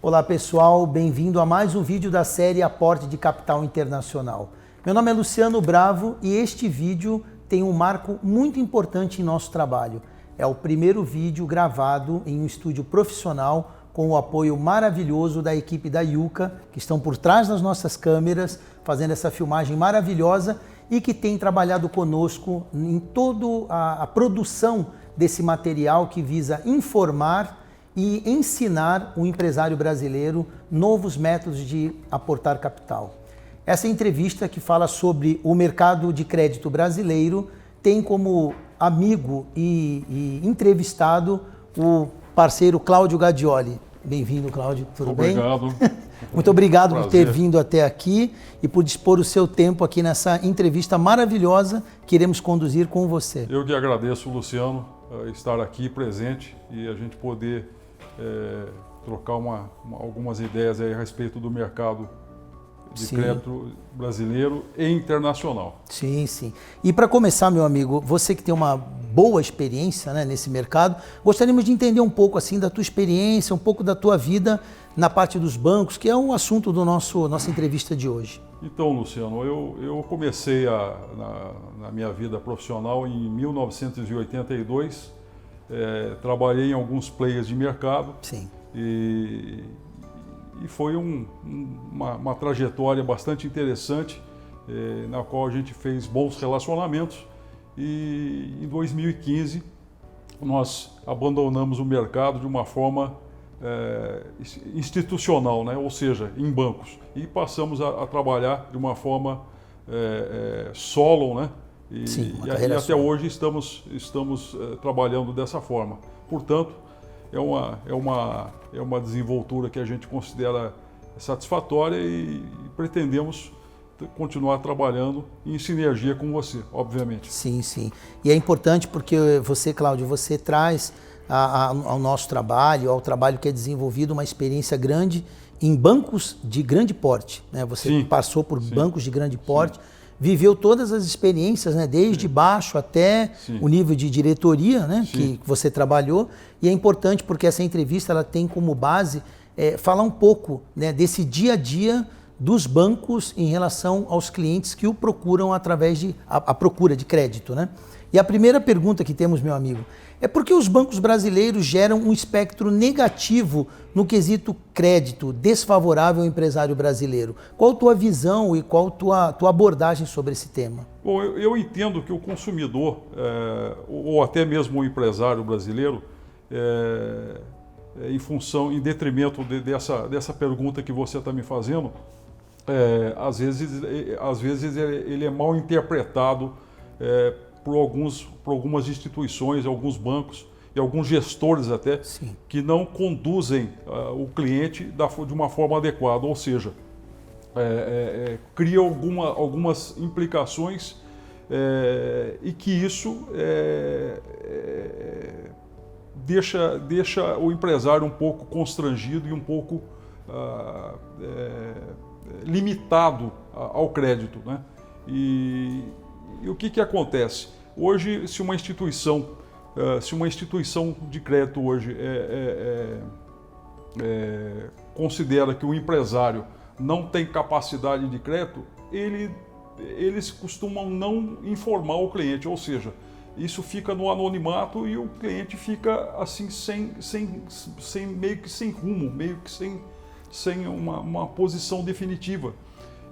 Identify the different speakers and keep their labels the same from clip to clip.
Speaker 1: Olá pessoal, bem-vindo a mais um vídeo da série Aporte de Capital Internacional. Meu nome é Luciano Bravo e este vídeo tem um marco muito importante em nosso trabalho. É o primeiro vídeo gravado em um estúdio profissional com o apoio maravilhoso da equipe da Yuka, que estão por trás das nossas câmeras, fazendo essa filmagem maravilhosa e que tem trabalhado conosco em toda a produção desse material que visa informar e ensinar o empresário brasileiro novos métodos de aportar capital. Essa entrevista que fala sobre o mercado de crédito brasileiro tem como amigo e entrevistado o parceiro Cláudio Gadioli. Bem-vindo, Cláudio. Tudo bem?
Speaker 2: Obrigado.
Speaker 1: Muito obrigado por ter vindo até aqui e por dispor o seu tempo aqui nessa entrevista maravilhosa que iremos conduzir com você.
Speaker 2: Eu que agradeço, Luciano, estar aqui presente e a gente poder trocar algumas ideias aí a respeito do mercado de crédito brasileiro e internacional.
Speaker 1: Sim, sim. E para começar, meu amigo, você que tem uma boa experiência, né, nesse mercado, gostaríamos de entender um pouco assim da tua experiência, um pouco da tua vida na parte dos bancos, que é o assunto do nossa entrevista de hoje.
Speaker 2: Então, Luciano, eu comecei na minha vida profissional em 1982, trabalhei em alguns players de mercado.
Speaker 1: Sim.
Speaker 2: E foi uma trajetória bastante interessante, na qual a gente fez bons relacionamentos. E em 2015 nós abandonamos o mercado de uma forma institucional, né? Ou seja, em bancos, e passamos a trabalhar de uma forma solo, né?
Speaker 1: Sim,
Speaker 2: e até hoje estamos trabalhando dessa forma. Portanto, é uma desenvoltura que a gente considera satisfatória e pretendemos continuar trabalhando em sinergia com você, obviamente.
Speaker 1: Sim, sim. E é importante porque você, Cláudio, você traz ao nosso trabalho, ao trabalho que é desenvolvido, uma experiência grande em bancos de grande porte, né? Você passou por bancos de grande porte, viveu todas as experiências, né? Desde baixo até o nível de diretoria, né? Que você trabalhou. E é importante porque essa entrevista ela tem como base falar um pouco, né, desse dia a dia dos bancos em relação aos clientes que o procuram através de a procura de crédito, né? E a primeira pergunta que temos, meu amigo, é por que os bancos brasileiros geram um espectro negativo no quesito crédito, desfavorável ao empresário brasileiro? Qual a tua visão e qual a tua abordagem sobre esse tema?
Speaker 2: Bom, eu entendo que o consumidor, ou até mesmo o empresário brasileiro, em detrimento dessa pergunta que você está me fazendo, às vezes ele é mal interpretado por algumas instituições, alguns bancos e alguns gestores até, que não conduzem o cliente de uma forma adequada, ou seja, cria algumas implicações e que isso deixa o empresário um pouco constrangido e um pouco limitado ao crédito, né? E o que acontece? Hoje, se uma instituição de crédito hoje considera que o empresário não tem capacidade de crédito, eles costumam não informar o cliente, ou seja, isso fica no anonimato e o cliente fica assim meio que sem rumo, meio que sem uma posição definitiva.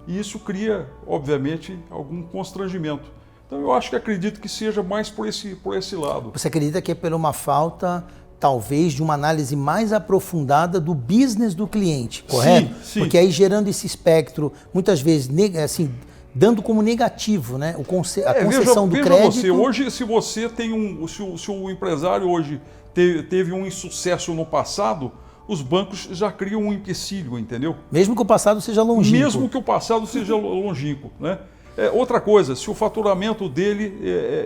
Speaker 2: E isso cria, obviamente, algum constrangimento. Então eu acredito que seja mais por esse lado.
Speaker 1: Você acredita que é por uma falta, talvez, de uma análise mais aprofundada do business do cliente, correto?
Speaker 2: Sim.
Speaker 1: Porque aí gerando esse espectro, muitas vezes, assim, dando como negativo, né, a concessão do crédito.
Speaker 2: Você, hoje, se você tem se o empresário hoje teve um insucesso no passado, os bancos já criam um empecilho, entendeu?
Speaker 1: Mesmo que o passado seja longínquo.
Speaker 2: Mesmo que o passado seja longínquo, né? Outra coisa, se o faturamento dele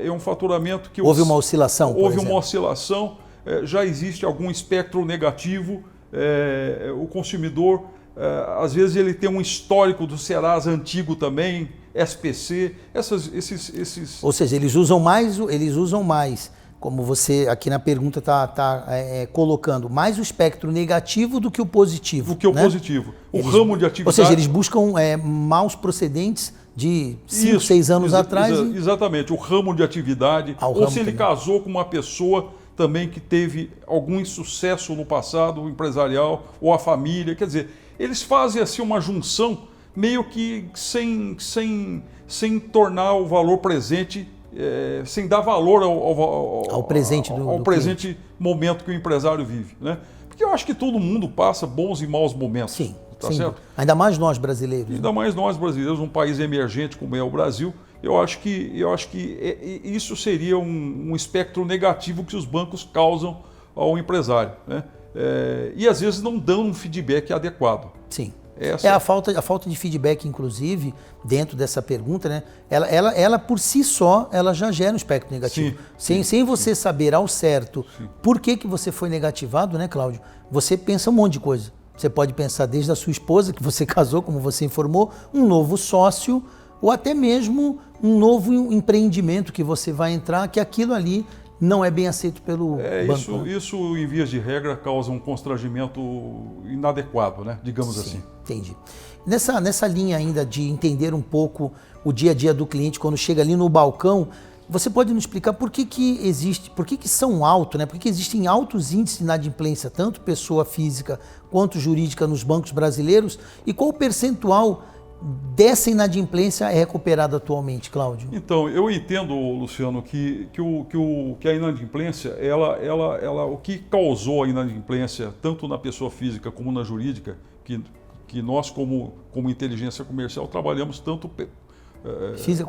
Speaker 2: é um faturamento que...
Speaker 1: Houve uma oscilação, por exemplo.
Speaker 2: Houve uma oscilação, já existe algum espectro negativo, o consumidor, às vezes ele tem um histórico do Serasa antigo também, SPC, esses...
Speaker 1: Ou seja, eles usam mais como você aqui na pergunta está colocando, mais o espectro negativo do que o positivo.
Speaker 2: Do que o positivo. O ramo de atividade...
Speaker 1: Ou seja, eles buscam maus procedentes de 5, 6 anos atrás.
Speaker 2: Exatamente, o ramo de atividade, ou se ele casou com uma pessoa também que teve algum insucesso no passado empresarial, ou a família, quer dizer, eles fazem assim uma junção meio que sem tornar o valor presente, sem dar valor ao presente, ao presente momento que o empresário vive, né? Porque eu acho que todo mundo passa bons e maus momentos.
Speaker 1: Sim.
Speaker 2: Tá certo?
Speaker 1: Ainda mais nós brasileiros.
Speaker 2: Ainda mais nós brasileiros, um país emergente como é o Brasil, eu acho que isso seria um espectro negativo que os bancos causam ao empresário, né? E às vezes não dão um feedback adequado.
Speaker 1: Sim. A falta de feedback, inclusive, dentro dessa pergunta, né? Ela por si só, ela já gera um espectro negativo. Sem você saber ao certo por que você foi negativado, né, Cláudio? Você pensa um monte de coisa. Você pode pensar desde a sua esposa, que você casou, como você informou, um novo sócio, ou até mesmo um novo empreendimento que você vai entrar, que aquilo ali não é bem aceito pelo banco.
Speaker 2: Isso, em vias de regra, causa um constrangimento inadequado, né? Digamos assim.
Speaker 1: Entendi. Nessa linha ainda de entender um pouco o dia a dia do cliente, quando chega ali no balcão, você pode nos explicar por que são altos, né? Por que existem altos índices de inadimplência, tanto pessoa física quanto jurídica nos bancos brasileiros, e qual o percentual dessa inadimplência é recuperada atualmente, Cláudio?
Speaker 2: Então, eu entendo, Luciano, que a inadimplência, o que causou a inadimplência, tanto na pessoa física como na jurídica, que nós, como inteligência comercial, trabalhamos tanto física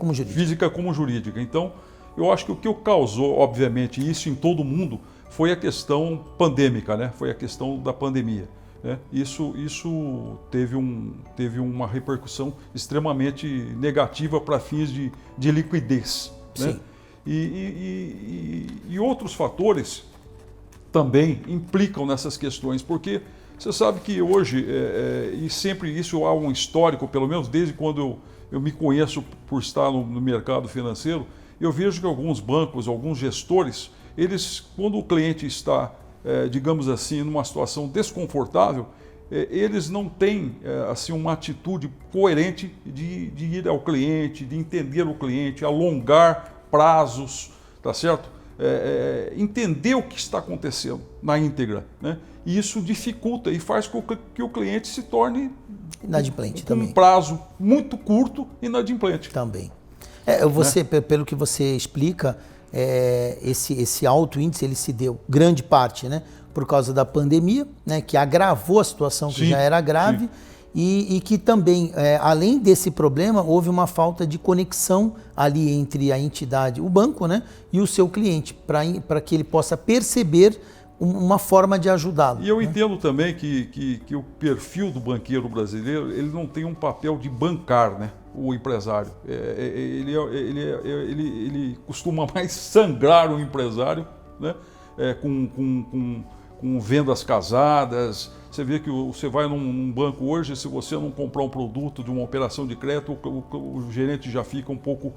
Speaker 2: como jurídica. Então, eu acho que o que causou, obviamente, isso em todo mundo, foi a questão pandêmica, né? Foi a questão da pandemia, né? Isso teve uma repercussão extremamente negativa para fins de liquidez, né? E outros fatores também implicam nessas questões, porque você sabe que hoje, e sempre isso há um histórico, pelo menos desde quando eu me conheço por estar no mercado financeiro, eu vejo que alguns bancos, alguns gestores, eles, quando o cliente está, digamos assim, numa situação desconfortável, eles não têm assim uma atitude coerente de ir ao cliente, de entender o cliente, alongar prazos, tá certo? Entender o que está acontecendo na íntegra, né? E isso dificulta e faz com que o cliente se torne
Speaker 1: inadimplente
Speaker 2: com
Speaker 1: também.
Speaker 2: Um prazo muito curto, inadimplente.
Speaker 1: Também. Pelo que você explica, esse alto índice ele se deu, grande parte, né, por causa da pandemia, né, que agravou a situação que já era grave, e que também, além desse problema, houve uma falta de conexão ali entre a entidade, o banco, né, e o seu cliente, para que ele possa perceber uma forma de ajudá-lo.
Speaker 2: E eu entendo também que o perfil do banqueiro brasileiro, ele não tem um papel de bancar, né, o empresário. Ele costuma mais sangrar o empresário, né, com vendas casadas. Você vê que você vai num banco hoje, se você não comprar um produto de uma operação de crédito, o gerente já fica um pouco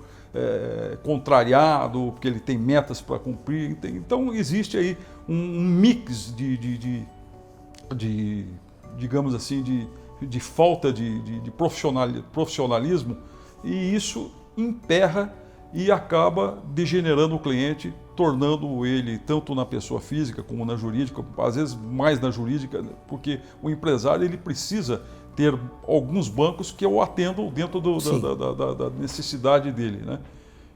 Speaker 2: contrariado, porque ele tem metas para cumprir. Então existe aí um mix digamos assim, de falta de profissionalismo, e isso emperra e acaba degenerando o cliente, tornando ele tanto na pessoa física como na jurídica, às vezes mais na jurídica, porque o empresário ele precisa ter alguns bancos que o atendam dentro da necessidade dele, né?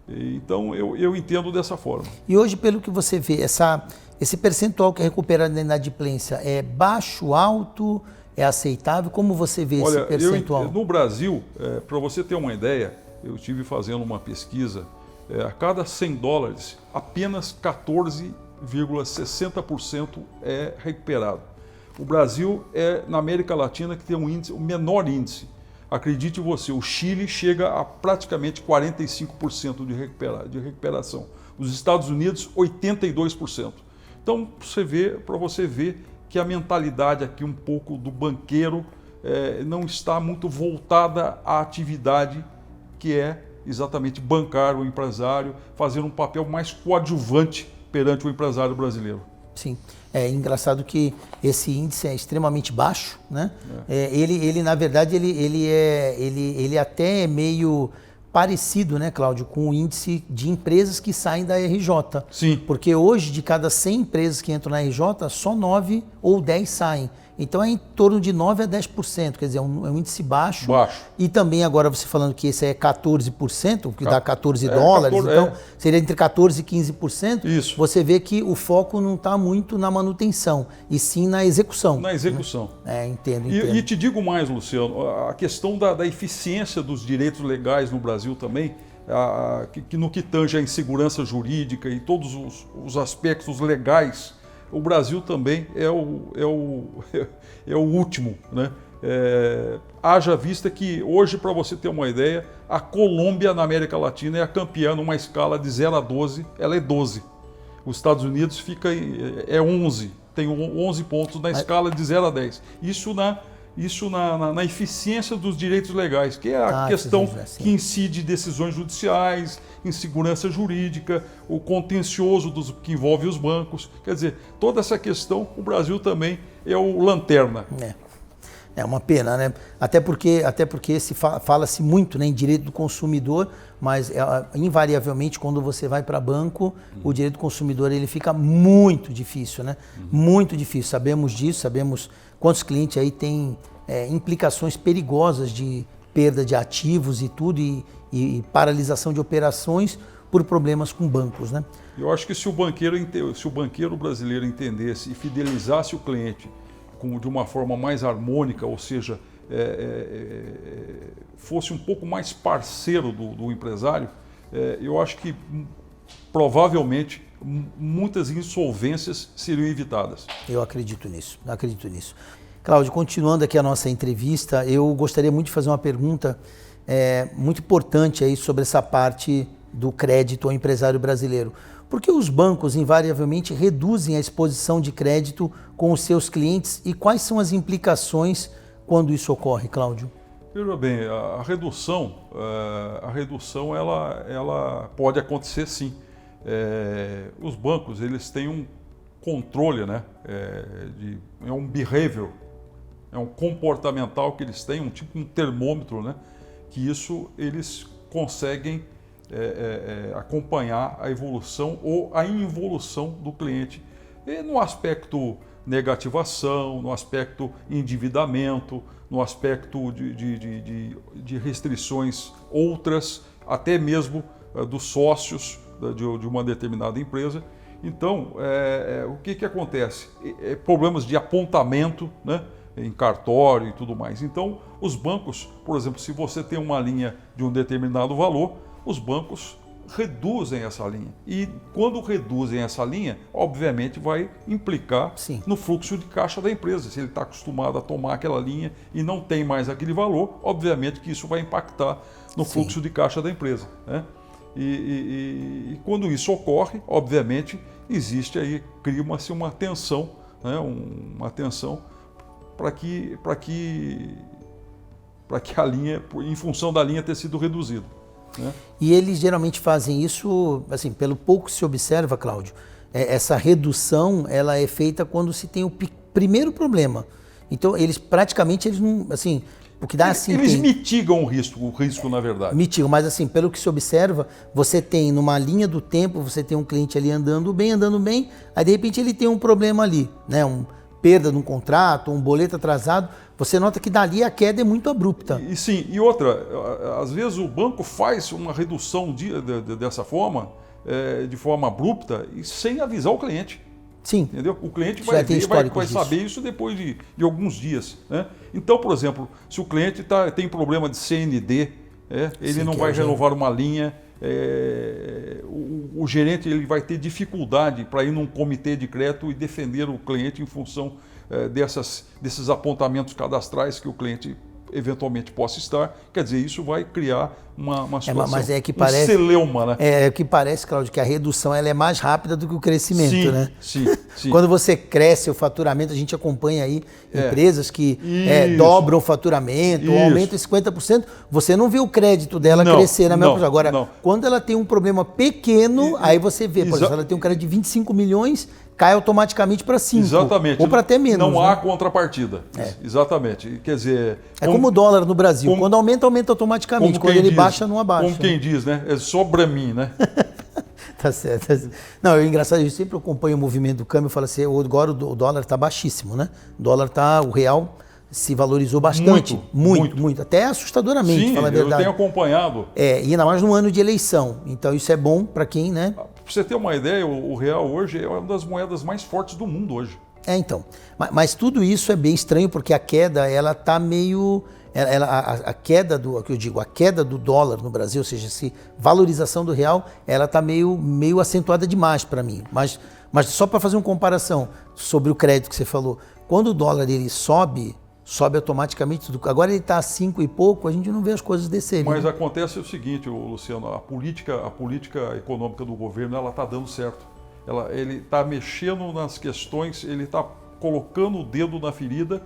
Speaker 2: Então eu entendo dessa forma.
Speaker 1: E hoje, pelo que você vê, esse percentual que é recuperado na inadimplência é baixo, alto, é aceitável? Como você vê esse percentual?
Speaker 2: No Brasil, para você ter uma ideia, eu estive fazendo uma pesquisa, a cada 100 dólares, apenas 14,60% é recuperado. O Brasil na América Latina que tem o menor índice. Acredite você, o Chile chega a praticamente 45% de recuperação. Os Estados Unidos, 82%. Então, para você ver que a mentalidade aqui um pouco do banqueiro não está muito voltada à atividade que é exatamente bancar o empresário, fazer um papel mais coadjuvante perante o empresário brasileiro.
Speaker 1: Sim, é engraçado que esse índice é extremamente baixo, né? Ele na verdade, ele até é meio parecido, né, Cláudio, com o índice de empresas que saem da RJ.
Speaker 2: Sim.
Speaker 1: Porque hoje, de cada 100 empresas que entram na RJ, só 9 ou 10 saem. Então é em torno de 9 a 10%, quer dizer, é um índice baixo. E também agora você falando que esse é 14%, que dá 14 dólares, então seria entre 14% e 15%.
Speaker 2: Isso.
Speaker 1: Você vê que o foco não está muito na manutenção, e sim na execução.
Speaker 2: Na execução.
Speaker 1: Entendo.
Speaker 2: E te digo mais, Luciano, a questão da eficiência dos direitos legais no Brasil também, que no que tange a insegurança jurídica e todos os aspectos legais, o Brasil também é o último, né? Haja vista que hoje, para você ter uma ideia, a Colômbia na América Latina é a campeã numa escala de 0 a 12, ela é 12. Os Estados Unidos é 11, tem 11 pontos na escala de 0 a 10. Isso na eficiência dos direitos legais, que é a questão que incide decisões judiciais, insegurança jurídica, o contencioso que envolve os bancos. Quer dizer, toda essa questão, o Brasil também é o lanterna.
Speaker 1: É uma pena, né? Até porque fala-se muito, né, em direito do consumidor, mas invariavelmente quando você vai para banco, o direito do consumidor ele fica muito difícil, né? Muito difícil. Sabemos disso, sabemos quantos clientes aí têm implicações perigosas de perda de ativos e tudo, e paralisação de operações por problemas com bancos, né?
Speaker 2: Eu acho que se o banqueiro brasileiro entendesse e fidelizasse o cliente de uma forma mais harmônica, ou seja, fosse um pouco mais parceiro do empresário, eu acho que provavelmente muitas insolvências seriam evitadas.
Speaker 1: Eu acredito nisso. Cláudio, continuando aqui a nossa entrevista, eu gostaria muito de fazer uma pergunta muito importante aí sobre essa parte do crédito ao empresário brasileiro. Por que os bancos invariavelmente reduzem a exposição de crédito com os seus clientes e quais são as implicações quando isso ocorre, Cláudio?
Speaker 2: Veja bem, a redução ela pode acontecer sim. Os bancos eles têm um controle, né? É um behavior, é um comportamental que eles têm, um termômetro, né? Que isso eles conseguem acompanhar a evolução ou a involução do cliente no aspecto negativação, no aspecto endividamento, no aspecto de restrições outras, até mesmo dos sócios de uma determinada empresa. Então, o que acontece? Problemas de apontamento, né, em cartório e tudo mais. Então, os bancos, por exemplo, se você tem uma linha de um determinado valor, os bancos reduzem essa linha. E quando reduzem essa linha, obviamente vai implicar no fluxo de caixa da empresa. Se ele está acostumado a tomar aquela linha e não tem mais aquele valor, obviamente que isso vai impactar no fluxo de caixa da empresa, né? E quando isso ocorre, obviamente, cria-se uma tensão, né? Uma tensão para que a linha, em função da linha ter sido reduzida.
Speaker 1: E eles geralmente fazem isso, assim, pelo pouco que se observa, Cláudio, essa redução ela é feita quando se tem o primeiro problema. Então, eles não, assim, o que dá assim...
Speaker 2: Eles mitigam o risco na verdade.
Speaker 1: Mitigam, mas assim, pelo que se observa, você tem numa linha do tempo, você tem um cliente ali andando bem, aí de repente ele tem um problema ali, né, perda de um contrato, um boleto atrasado, você nota que dali a queda é muito abrupta.
Speaker 2: E outra, às vezes o banco faz uma redução dessa forma, de forma abrupta, e sem avisar o cliente.
Speaker 1: Sim.
Speaker 2: Entendeu? O cliente vai saber isso depois de alguns dias, né? Então, por exemplo, se o cliente tem problema de CND, ele não vai renovar uma linha, o gerente ele vai ter dificuldade para ir num comitê de crédito e defender o cliente em função desses apontamentos cadastrais que o cliente eventualmente possa estar. Quer dizer, isso vai criar uma situação,
Speaker 1: mas é que parece,
Speaker 2: celeuma, né?
Speaker 1: É que parece, Cláudio, que a redução ela é mais rápida do que o crescimento,
Speaker 2: sim,
Speaker 1: né?
Speaker 2: Sim, sim.
Speaker 1: Quando você cresce o faturamento, a gente acompanha aí empresas que dobram o faturamento, ou aumentam em 50%, você não vê o crédito dela crescer na mesma coisa. Agora, quando ela tem um problema pequeno, aí você vê, por exemplo, ela tem um crédito de 25 milhões, cai automaticamente para 5.
Speaker 2: Exatamente.
Speaker 1: Ou para até menos.
Speaker 2: Não há contrapartida. Exatamente. Quer dizer...
Speaker 1: como o dólar no Brasil. Quando aumenta, aumenta automaticamente. Quando ele baixa, não abaixa.
Speaker 2: Como quem diz, né? É só para mim, né?
Speaker 1: Tá certo, tá certo. Não, é engraçado, eu sempre acompanho o movimento do câmbio e falo assim, agora o dólar está baixíssimo, né? O real se valorizou bastante. Muito. Até assustadoramente,
Speaker 2: sim,
Speaker 1: fala a verdade.
Speaker 2: Eu tenho acompanhado.
Speaker 1: E ainda mais no ano de eleição. Então isso é bom para quem, né?
Speaker 2: Para você ter uma ideia, o real hoje é uma das moedas mais fortes do mundo hoje.
Speaker 1: Então. Mas tudo isso é bem estranho porque a queda, ela tá meio... a queda a queda do dólar no Brasil, ou seja, essa valorização do real, ela está meio acentuada demais para mim. Mas só para fazer uma comparação sobre o crédito que você falou, quando o dólar ele sobe automaticamente tudo. Agora ele está a 5 e pouco, a gente não vê as coisas descerem.
Speaker 2: Mas acontece o seguinte, Luciano, a política econômica do governo ela está dando certo. Ele está mexendo nas questões, ele está colocando o dedo na ferida,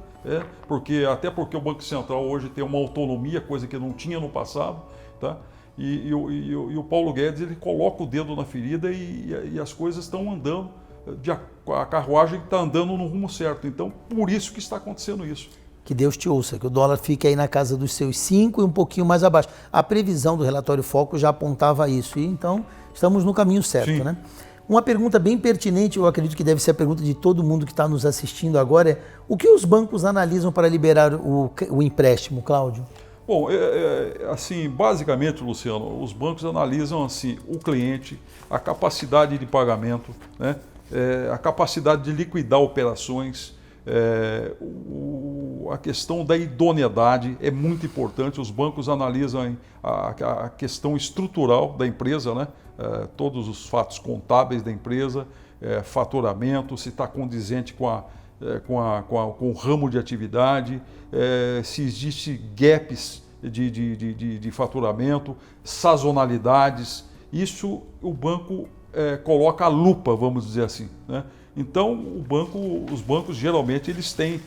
Speaker 2: até porque o Banco Central hoje tem uma autonomia, coisa que não tinha no passado, tá? E o Paulo Guedes ele coloca o dedo na ferida e as coisas estão andando, a carruagem está andando no rumo certo. Então, por isso que está acontecendo isso.
Speaker 1: Que Deus te ouça, que o dólar fique aí na casa dos seus 5 e um pouquinho mais abaixo. A previsão do relatório Foco já apontava isso, e então estamos no caminho certo,
Speaker 2: sim,
Speaker 1: né? Uma pergunta bem pertinente, eu acredito que deve ser a pergunta de todo mundo que está nos assistindo agora, é o que os bancos analisam para liberar o empréstimo, Cláudio?
Speaker 2: Bom, assim, basicamente, Luciano, os bancos analisam assim, o cliente, a capacidade de pagamento, né? A capacidade de liquidar operações, a questão da idoneidade é muito importante. Os bancos analisam a questão estrutural da empresa, né? Todos os fatos contábeis da empresa, faturamento, se está condizente com o ramo de atividade, se existe gaps de faturamento, sazonalidades. Isso o banco coloca a lupa, vamos dizer assim, né? Então os bancos geralmente eles têm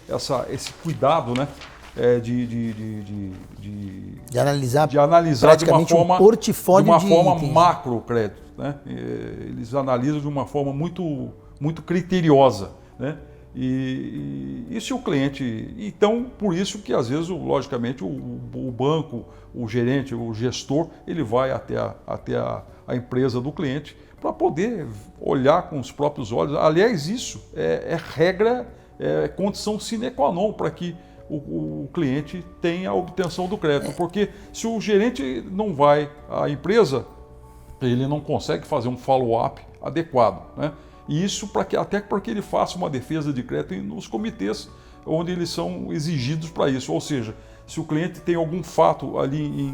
Speaker 2: esse cuidado, né? De analisar
Speaker 1: praticamente um portfólio
Speaker 2: de uma forma macro o crédito, né? Eles analisam de uma forma muito criteriosa, né? E se o cliente... Então, por isso que às vezes, logicamente, o banco, o gerente, o gestor, ele vai até a empresa do cliente para poder olhar com os próprios olhos. Aliás, isso é regra, condição sine qua non para que o cliente tenha a obtenção do crédito. Porque se o gerente não vai à empresa, ele não consegue fazer um follow-up adequado, né? E isso até para que ele faça uma defesa de crédito nos comitês onde eles são exigidos para isso. Ou seja, se o cliente tem algum fato ali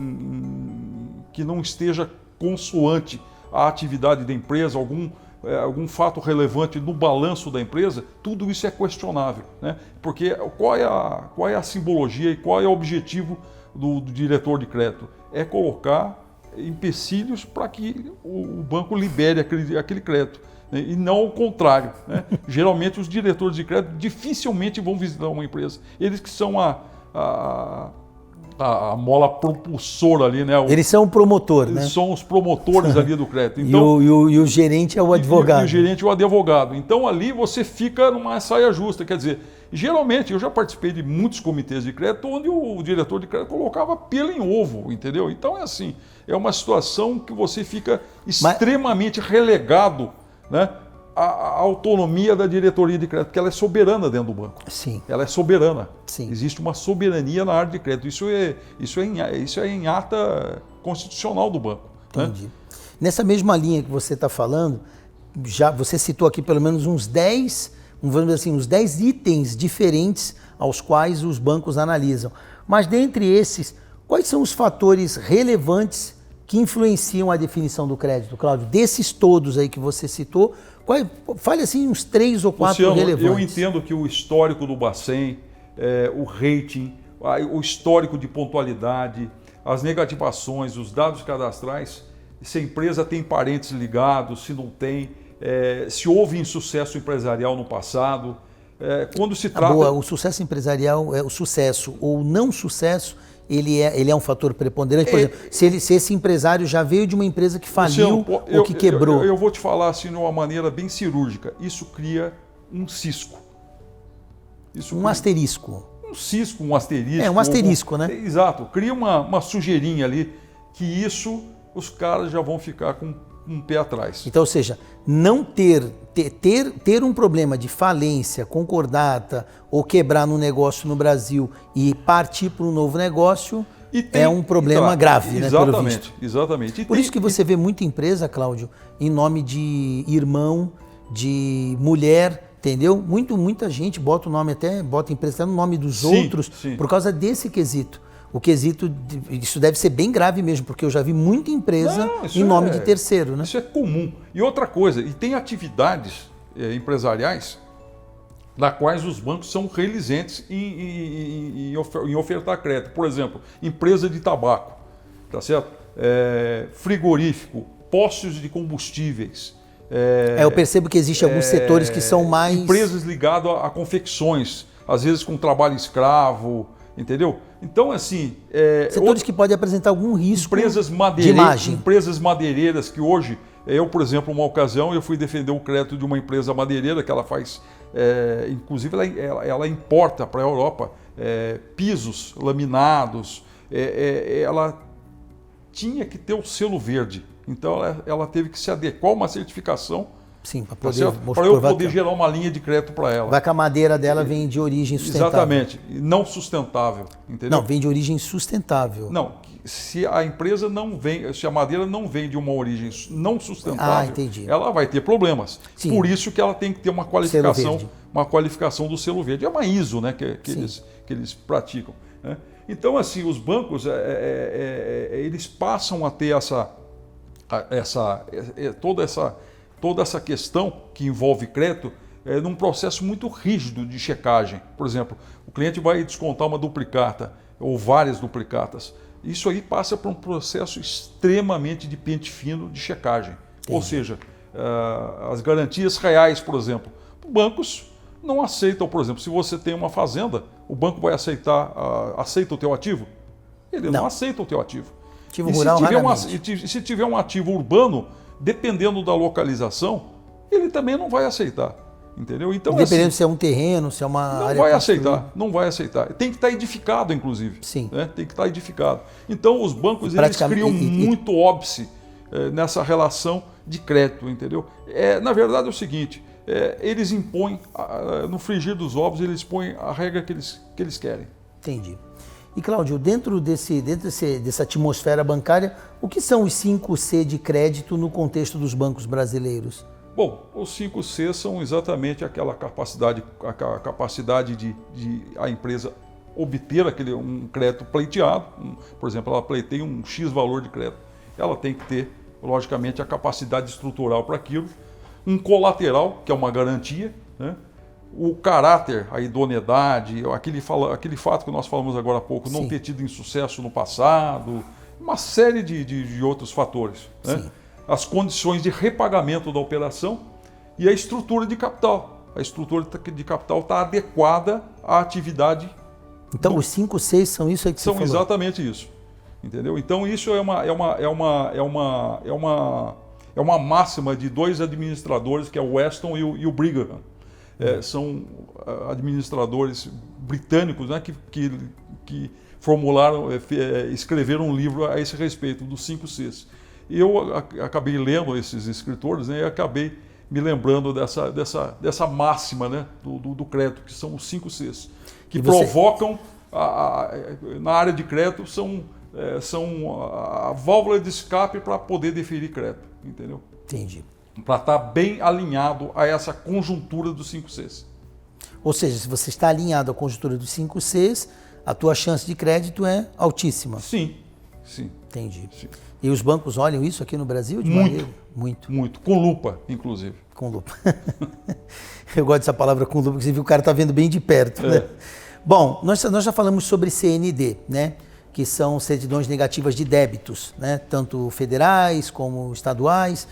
Speaker 2: que não esteja consoante à atividade da empresa, algum fato relevante no balanço da empresa, tudo isso é questionável, né? Porque qual é a simbologia e qual é o objetivo do diretor de crédito? É colocar empecilhos para que o banco libere aquele crédito, né? E não o contrário, né? Geralmente os diretores de crédito dificilmente vão visitar uma empresa. Eles que são a mola propulsora ali, né?
Speaker 1: Eles são o promotor, né?
Speaker 2: Eles são os promotores ali do crédito. Então,
Speaker 1: e o gerente é o advogado.
Speaker 2: E o gerente é o advogado. Então ali você fica numa saia justa. Quer dizer, geralmente eu já participei de muitos comitês de crédito onde o diretor de crédito colocava pelo em ovo, entendeu? Então é assim, é uma situação que você fica extremamente relegado, né? A autonomia da diretoria de crédito, porque ela é soberana dentro do banco.
Speaker 1: Sim.
Speaker 2: Ela é soberana.
Speaker 1: Sim.
Speaker 2: Existe uma soberania na área de crédito. Isso é em ata constitucional do banco.
Speaker 1: Entendi.
Speaker 2: Né?
Speaker 1: Nessa mesma linha que você está falando, você citou aqui pelo menos uns 10 itens diferentes aos quais os bancos analisam. Mas dentre esses, quais são os fatores relevantes que influenciam a definição do crédito, Cláudio? Desses todos aí que você citou, fale assim uns 3 ou 4
Speaker 2: Luciano,
Speaker 1: relevantes.
Speaker 2: eu entendo que o histórico do Bacen, o rating, o histórico de pontualidade, as negativações, os dados cadastrais, se a empresa tem parentes ligados, se não tem, se houve insucesso empresarial no passado. Quando se trata...
Speaker 1: O sucesso empresarial, o sucesso ou não sucesso, ele é um fator preponderante. Por exemplo, se esse empresário já veio de uma empresa que faliu ou que quebrou.
Speaker 2: Eu vou te falar assim de uma maneira bem cirúrgica. Isso cria um cisco.
Speaker 1: Asterisco.
Speaker 2: Um cisco, um asterisco.
Speaker 1: Um asterisco, né?
Speaker 2: Exato. Cria uma sujeirinha ali que isso os caras já vão ficar com um pé atrás.
Speaker 1: Então, ou seja, não ter um problema de falência, concordata ou quebrar no negócio no Brasil e partir para um novo negócio é um problema grave, né, pelo visto.
Speaker 2: Exatamente.
Speaker 1: Por isso que você vê muita empresa, Cláudio, em nome de irmão, de mulher, entendeu? Muita gente bota o nome bota a empresa no nome dos outros por causa desse quesito. O quesito, isso deve ser bem grave mesmo, porque eu já vi muita empresa em nome de terceiro, né?
Speaker 2: Isso é comum. E outra coisa, e tem atividades empresariais na quais os bancos são relizentes em ofertar crédito. Por exemplo, empresa de tabaco, tá certo? Frigorífico, postos de combustíveis.
Speaker 1: Eu percebo que existem alguns setores que são mais...
Speaker 2: Empresas ligadas a confecções, às vezes com trabalho escravo, entendeu? Então, assim...
Speaker 1: setores que podem apresentar algum risco
Speaker 2: de imagem. Empresas madeireiras que hoje... Eu, por exemplo, uma ocasião, eu fui defender o crédito de uma empresa madeireira que ela faz... inclusive, ela importa para a Europa pisos laminados. Ela tinha que ter o selo verde. Então, ela teve que se adequar a uma certificação.
Speaker 1: Sim, para
Speaker 2: eu poder gerar uma linha de crédito para ela.
Speaker 1: Vai que a madeira dela vem de origem sustentável.
Speaker 2: Exatamente, não sustentável, entendeu?
Speaker 1: Não, vem de origem sustentável.
Speaker 2: Não, se a empresa não vem, se a madeira não vem de uma origem não sustentável, ela vai ter problemas. Sim. Por isso que ela tem que ter uma qualificação do selo verde. É uma ISO, né, que eles praticam. Né? Então, assim, os bancos eles passam a ter toda essa questão que envolve crédito num processo muito rígido de checagem. Por exemplo, o cliente vai descontar uma duplicata ou várias duplicatas. Isso aí passa por um processo extremamente de pente fino de checagem. Entendi. Ou seja, as garantias reais, por exemplo. Bancos não aceitam, por exemplo, se você tem uma fazenda, o banco vai aceita o teu ativo? Ele não aceita o teu ativo.
Speaker 1: Ativo rural,
Speaker 2: se tiver um ativo urbano, dependendo da localização, ele também não vai aceitar, entendeu? Então,
Speaker 1: dependendo se é um terreno, se é uma área...
Speaker 2: Não vai aceitar. Tem que estar edificado, inclusive.
Speaker 1: Sim.
Speaker 2: Né? Tem que estar edificado. Então, os bancos eles criam muito óbice nessa relação de crédito, entendeu? Na verdade é o seguinte, eles impõem, no frigir dos ovos, eles põem a regra que eles querem.
Speaker 1: Entendi. E, Cláudio, dentro dessa atmosfera bancária, o que são os 5C de crédito no contexto dos bancos brasileiros?
Speaker 2: Bom, os 5C são exatamente aquela capacidade, de a empresa obter um crédito pleiteado. Por exemplo, ela pleiteia um X valor de crédito. Ela tem que ter, logicamente, a capacidade estrutural para aquilo. Um colateral, que é uma garantia, né? O caráter, a idoneidade, aquele fato que nós falamos agora há pouco, não ter tido insucesso no passado, uma série de outros fatores. Né? As condições de repagamento da operação e a estrutura de capital. A estrutura de capital está adequada à atividade.
Speaker 1: Então, os 5 Cs são isso aí que você falou?
Speaker 2: São exatamente isso. Entendeu? Então, isso é uma máxima de dois administradores, que é o Weston e o Brigham. São administradores britânicos, né, que formularam, escreveram um livro a esse respeito, dos 5 Cs. Eu acabei lendo esses escritores, né, e acabei me lembrando dessa máxima, né, do crédito, que são os 5 Cs, que provocam, na área de crédito, são a válvula de escape para poder deferir crédito, entendeu?
Speaker 1: Entendi.
Speaker 2: Para estar bem alinhado a essa conjuntura dos 5 Cs.
Speaker 1: Ou seja, se você está alinhado à conjuntura dos 5 Cs, a tua chance de crédito é altíssima.
Speaker 2: Sim.
Speaker 1: Entendi.
Speaker 2: Sim.
Speaker 1: E os bancos olham isso aqui no Brasil?
Speaker 2: Muito. Com lupa, inclusive.
Speaker 1: Com lupa. Eu gosto dessa palavra com lupa, porque você viu, o cara está vendo bem de perto, né? Bom, nós já falamos sobre CND, né? Que são certidões negativas de débitos, né? Tanto federais como estaduais.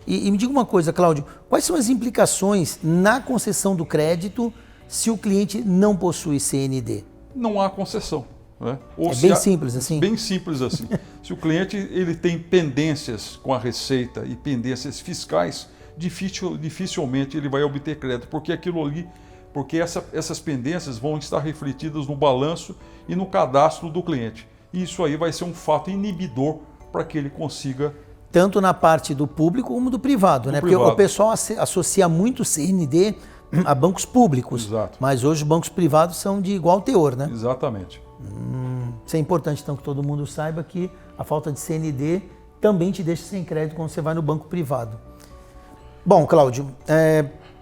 Speaker 1: E me diga uma coisa, Cláudio, quais são as implicações na concessão do crédito se o cliente não possui CND?
Speaker 2: Não há concessão. Né? Ou
Speaker 1: é bem simples assim?
Speaker 2: Bem simples assim. Se o cliente ele tem pendências com a Receita e pendências fiscais, dificilmente ele vai obter crédito, porque aquilo ali, porque essas pendências vão estar refletidas no balanço e no cadastro do cliente. E isso aí vai ser um fato inibidor para que ele consiga...
Speaker 1: Tanto na parte do público como do privado, né? Porque o pessoal associa muito CND a bancos públicos.
Speaker 2: Exato.
Speaker 1: Mas hoje os bancos privados são de igual teor, né?
Speaker 2: Exatamente.
Speaker 1: Isso é importante, então, que todo mundo saiba que a falta de CND também te deixa sem crédito quando você vai no banco privado. Bom, Cláudio,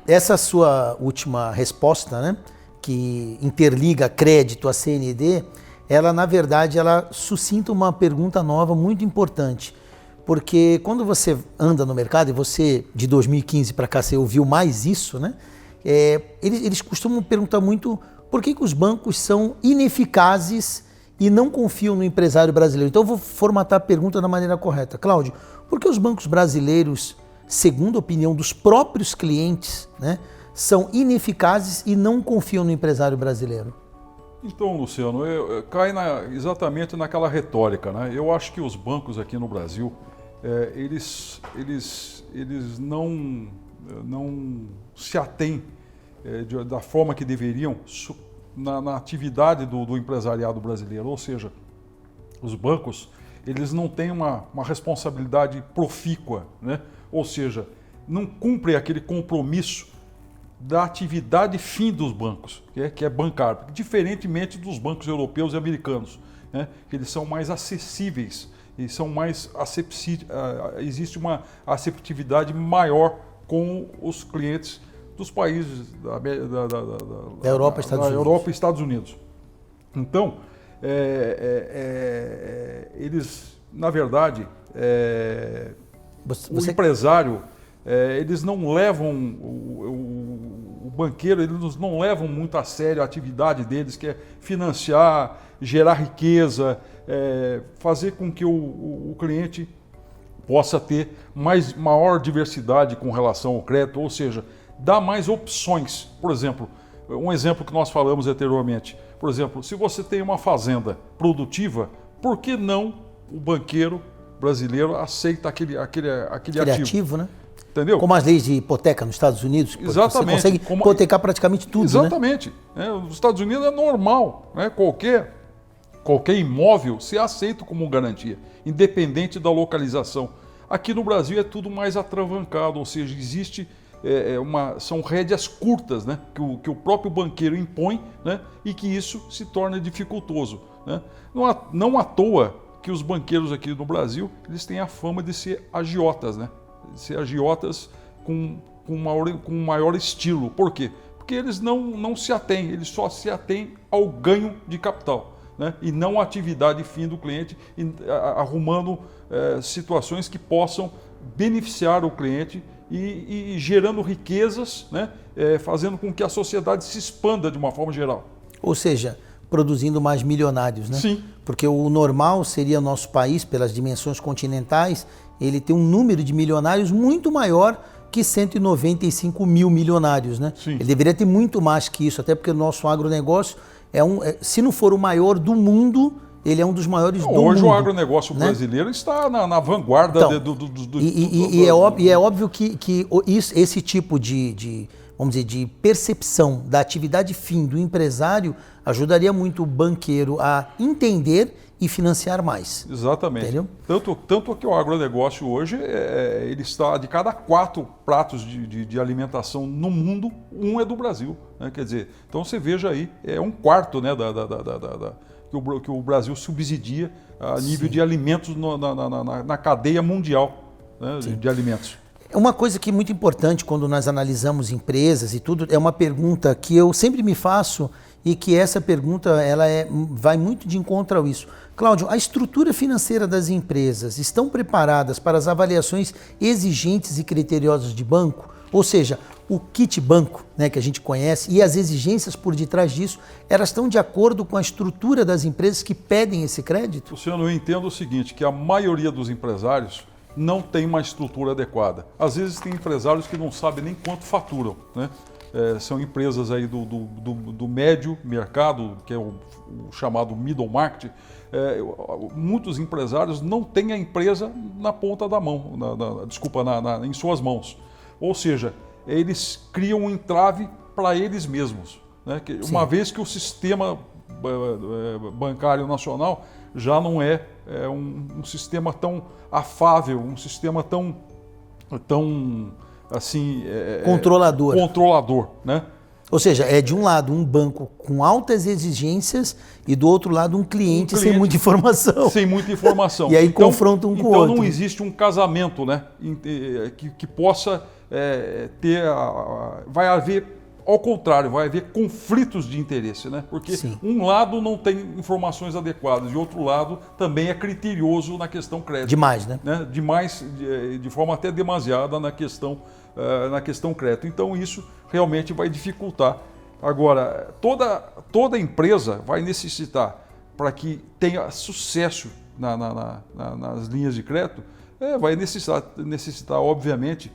Speaker 1: essa sua última resposta, né, que interliga crédito a CND, ela, na verdade, ela suscita uma pergunta nova muito importante. Porque quando você anda no mercado, e você, de 2015 para cá, você ouviu mais isso, né? Eles costumam perguntar muito por que os bancos são ineficazes e não confiam no empresário brasileiro. Então eu vou formatar a pergunta da maneira correta. Cláudio, por que os bancos brasileiros, segundo a opinião dos próprios clientes, né, são ineficazes e não confiam no empresário brasileiro?
Speaker 2: Então, Luciano, cai exatamente naquela retórica, né? Eu acho que os bancos aqui no Brasil, eles não se atêm da forma que deveriam na atividade do empresariado brasileiro. Ou seja, os bancos, eles não têm uma responsabilidade profícua, né? Ou seja, não cumprem aquele compromisso da atividade fim dos bancos, que é bancário, diferentemente dos bancos europeus e americanos, né? Eles são mais acessíveis e são mais existe uma aceptividade maior com os clientes dos países da
Speaker 1: Europa e
Speaker 2: Estados Unidos. Então, eles, na verdade, o empresário, eles não levam, o banqueiro, eles não levam muito a sério a atividade deles, que é financiar, gerar riqueza, fazer com que o cliente possa ter maior diversidade com relação ao crédito, ou seja, dar mais opções. Por exemplo, um exemplo que nós falamos anteriormente, por exemplo, se você tem uma fazenda produtiva, por que não o banqueiro brasileiro aceita aquele
Speaker 1: ativo, né?
Speaker 2: Entendeu?
Speaker 1: Como as leis de hipoteca nos Estados Unidos,
Speaker 2: exatamente,
Speaker 1: você consegue hipotecar praticamente tudo,
Speaker 2: exatamente, né? Nos Estados Unidos é normal, né? Qualquer imóvel se aceita como garantia, independente da localização. Aqui no Brasil é tudo mais atravancado, ou seja, existe são rédeas curtas, né? que o próprio banqueiro impõe, né? E que isso se torna dificultoso, né? Não à toa que os banqueiros aqui no Brasil, eles têm a fama de ser agiotas, né? Ser agiotas com maior estilo. Por quê? Porque eles não se atêm, eles só se atêm ao ganho de capital, né? E não à atividade fim do cliente, arrumando situações que possam beneficiar o cliente e gerando riquezas, né? Fazendo com que a sociedade se expanda de uma forma geral.
Speaker 1: Ou seja, produzindo mais milionários, né?
Speaker 2: Sim.
Speaker 1: Porque o normal seria nosso país, pelas dimensões continentais, ele tem um número de milionários muito maior que 195 mil milionários, né?
Speaker 2: Sim.
Speaker 1: Ele deveria ter muito mais que isso, até porque o nosso agronegócio se não for o maior do mundo, ele é um dos maiores do mundo.
Speaker 2: Hoje o agronegócio brasileiro está na vanguarda
Speaker 1: e é óbvio que esse tipo vamos dizer, de percepção da atividade fim do empresário ajudaria muito o banqueiro a entender e financiar mais.
Speaker 2: Exatamente.
Speaker 1: Entendeu?
Speaker 2: Tanto que o agronegócio hoje, ele está, de cada 4 pratos de alimentação no mundo, um é do Brasil, né? Quer dizer, então você veja aí, é um quarto, né, que o Brasil subsidia a nível de alimentos na cadeia mundial, né, de alimentos.
Speaker 1: Uma coisa que é muito importante quando nós analisamos empresas e tudo, é uma pergunta que eu sempre me faço e que essa pergunta vai muito de encontro a isso. Cláudio, a estrutura financeira das empresas estão preparadas para as avaliações exigentes e criteriosas de banco? Ou seja, o kit banco, né, que a gente conhece, e as exigências por detrás disso, elas estão de acordo com a estrutura das empresas que pedem esse crédito?
Speaker 2: Luciano, eu entendo o seguinte, que a maioria dos empresários não tem uma estrutura adequada. Às vezes tem empresários que não sabem nem quanto faturam, né? São empresas aí do médio mercado, que é o chamado middle market. Muitos empresários não têm a empresa na ponta da mão, em suas mãos. Ou seja, eles criam um entrave para eles mesmos, né? Uma vez que o sistema bancário nacional já não é um sistema tão afável, um sistema tão assim, controlador, né?
Speaker 1: Ou seja, é de um lado um banco com altas exigências e do outro lado um cliente sem muita informação.
Speaker 2: Sem muita informação.
Speaker 1: E aí confronta um com o outro.
Speaker 2: Então não existe um casamento, né, que possa ter... Vai haver, ao contrário, vai haver conflitos de interesse, né? Porque um lado não tem informações adequadas e o outro lado também é criterioso na questão crédito.
Speaker 1: Demais, né?
Speaker 2: Demais, de forma até demasiada na questão crédito. Então isso realmente vai dificultar. Agora, toda empresa vai necessitar, para que tenha sucesso nas linhas de crédito, vai necessitar, obviamente,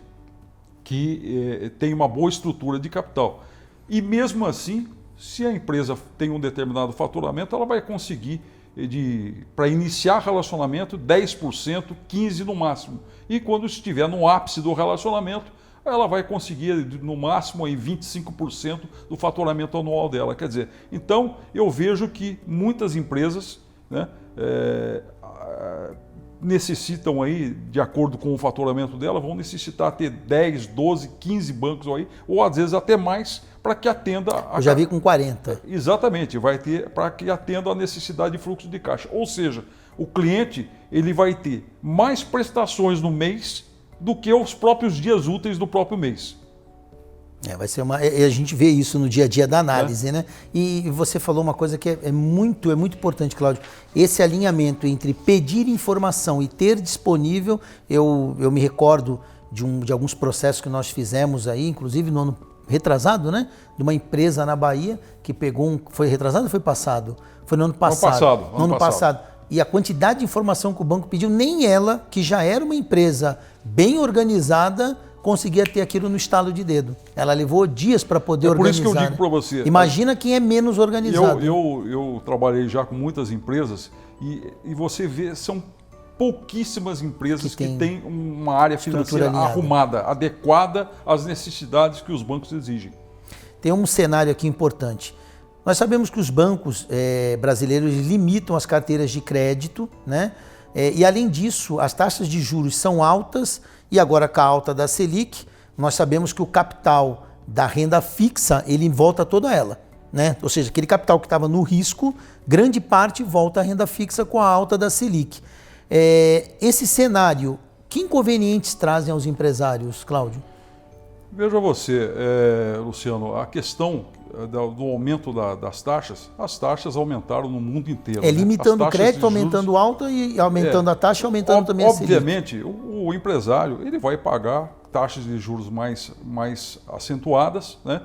Speaker 2: que tenha uma boa estrutura de capital. E mesmo assim, se a empresa tem um determinado faturamento, ela vai conseguir, para iniciar relacionamento, 10%, 15% no máximo. E quando estiver no ápice do relacionamento, ela vai conseguir, no máximo, aí 25% do faturamento anual dela. Quer dizer, então eu vejo que muitas empresas, né, necessitam aí, de acordo com o faturamento dela, vão necessitar ter 10, 12, 15 bancos aí, ou às vezes até mais, para que atenda...
Speaker 1: Eu já vi com 40.
Speaker 2: Exatamente, vai ter para que atenda a necessidade de fluxo de caixa. Ou seja, o cliente ele vai ter mais prestações no mês do que os próprios dias úteis do próprio mês.
Speaker 1: Vai ser a gente vê isso no dia a dia da análise, né? E você falou uma coisa que é muito importante, Cláudio. Esse alinhamento entre pedir informação e ter disponível, eu me recordo de alguns processos que nós fizemos aí, inclusive no ano retrasado, né? De uma empresa na Bahia que pegou foi retrasado ou foi passado? Foi no ano passado. No ano passado. E a quantidade de informação que o banco pediu, nem ela, que já era uma empresa bem organizada, conseguia ter aquilo no estalo de dedo. Ela levou dias para poder organizar.
Speaker 2: Por isso que eu digo para você.
Speaker 1: Imagina quem é menos organizado.
Speaker 2: Eu trabalhei já com muitas empresas e você vê, são pouquíssimas empresas que têm uma área financeira arrumada, adequada às necessidades que os bancos exigem.
Speaker 1: Tem um cenário aqui importante. Nós sabemos que os bancos brasileiros limitam as carteiras de crédito, né? E além disso, as taxas de juros são altas e agora com a alta da Selic, nós sabemos que o capital da renda fixa, ele volta toda ela, né? Ou seja, aquele capital que estava no risco, grande parte volta à renda fixa com a alta da Selic. Esse cenário, que inconvenientes trazem aos empresários, Cláudio?
Speaker 2: Veja você, Luciano, a questão do aumento das taxas, as taxas aumentaram no mundo inteiro.
Speaker 1: Limitando o crédito, aumentando alta e aumentando a taxa e aumentando também a Selic.
Speaker 2: Obviamente, o empresário ele vai pagar taxas de juros mais acentuadas, né?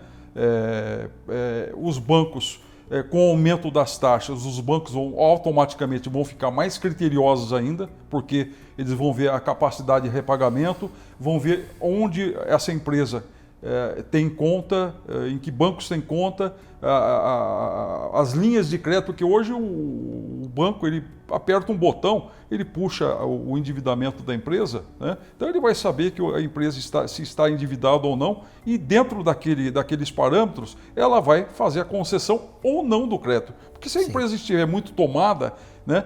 Speaker 2: Os bancos, com o aumento das taxas, os bancos automaticamente vão ficar mais criteriosos ainda, porque eles vão ver a capacidade de repagamento, vão ver onde essa empresa tem conta, em que bancos tem conta, as linhas de crédito, porque hoje o banco ele aperta um botão, ele puxa o endividamento da empresa, né? Então ele vai saber que a empresa se está endividada ou não, e dentro daqueles parâmetros ela vai fazer a concessão ou não do crédito. Porque se a empresa estiver muito tomada, né,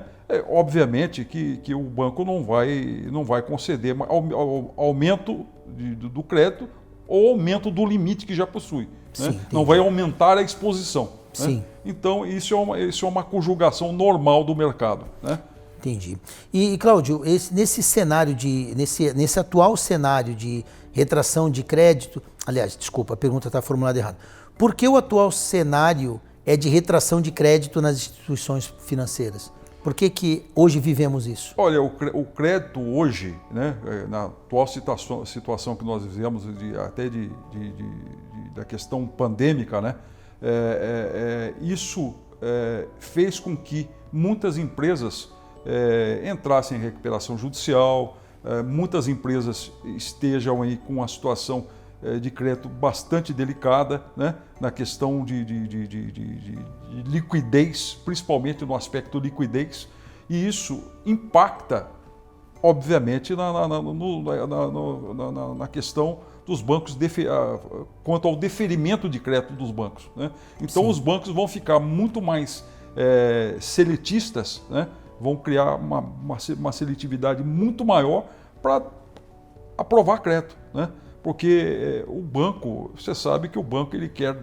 Speaker 2: obviamente que o banco não vai conceder aumento do crédito ou aumento do limite que já possui. Né? Não vai aumentar a exposição. Né? Então, isso é uma conjugação normal do mercado. Né?
Speaker 1: Entendi. E, Cláudio, nesse cenário nesse atual cenário de retração de crédito, aliás, desculpa, a pergunta está formulada errada. Por que o atual cenário é de retração de crédito nas instituições financeiras? Por que hoje vivemos isso?
Speaker 2: Olha, o crédito hoje, né, na atual situação que nós vivemos, até da questão pandêmica, né, isso fez com que muitas empresas entrassem em recuperação judicial, muitas empresas estejam aí com uma situação de crédito bastante delicada, né, na questão de liquidez, principalmente no aspecto liquidez, e isso impacta, obviamente, na questão dos bancos, quanto ao deferimento de crédito dos bancos, né? Então, sim, os bancos vão ficar muito mais seletistas, né? Vão criar uma seletividade muito maior para aprovar crédito, né? Porque o banco, você sabe que o banco ele quer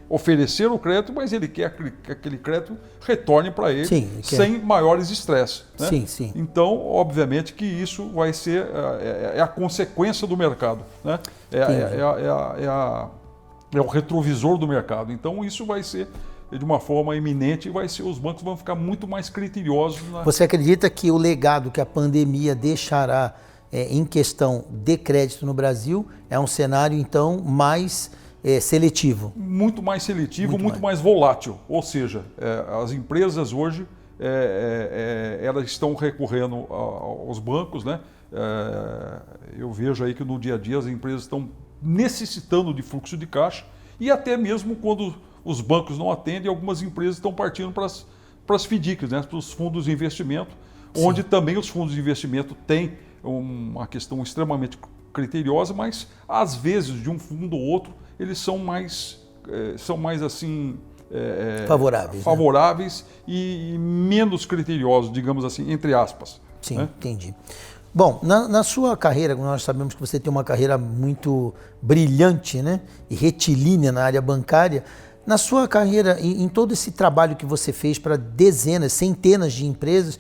Speaker 2: oferecer o crédito, mas ele quer que aquele crédito retorne para ele, sim, sem maiores estresses, né?
Speaker 1: Sim, sim.
Speaker 2: Então, obviamente que isso vai ser a consequência do mercado, né? É o retrovisor do mercado. Então, isso vai ser de uma forma iminente, os bancos vão ficar muito mais criteriosos.
Speaker 1: Você acredita que o legado que a pandemia deixará em questão de crédito no Brasil é um cenário, então, mais seletivo?
Speaker 2: Muito mais seletivo, muito mais volátil. Ou seja, as empresas hoje elas estão recorrendo aos bancos, né? Eu vejo aí que no dia a dia as empresas estão necessitando de fluxo de caixa, e até mesmo quando os bancos não atendem, algumas empresas estão partindo para as FDICs, né? Para os fundos de investimento, sim, onde também os fundos de investimento têm uma questão extremamente criteriosa, mas às vezes de um fundo ou outro eles são mais assim favoráveis, né? E menos criteriosos, digamos assim, entre aspas.
Speaker 1: Sim,
Speaker 2: né?
Speaker 1: Entendi. Bom, na sua carreira, nós sabemos que você tem uma carreira muito brilhante, né, e retilínea na área bancária. Na sua carreira, em todo esse trabalho que você fez para dezenas, centenas de empresas,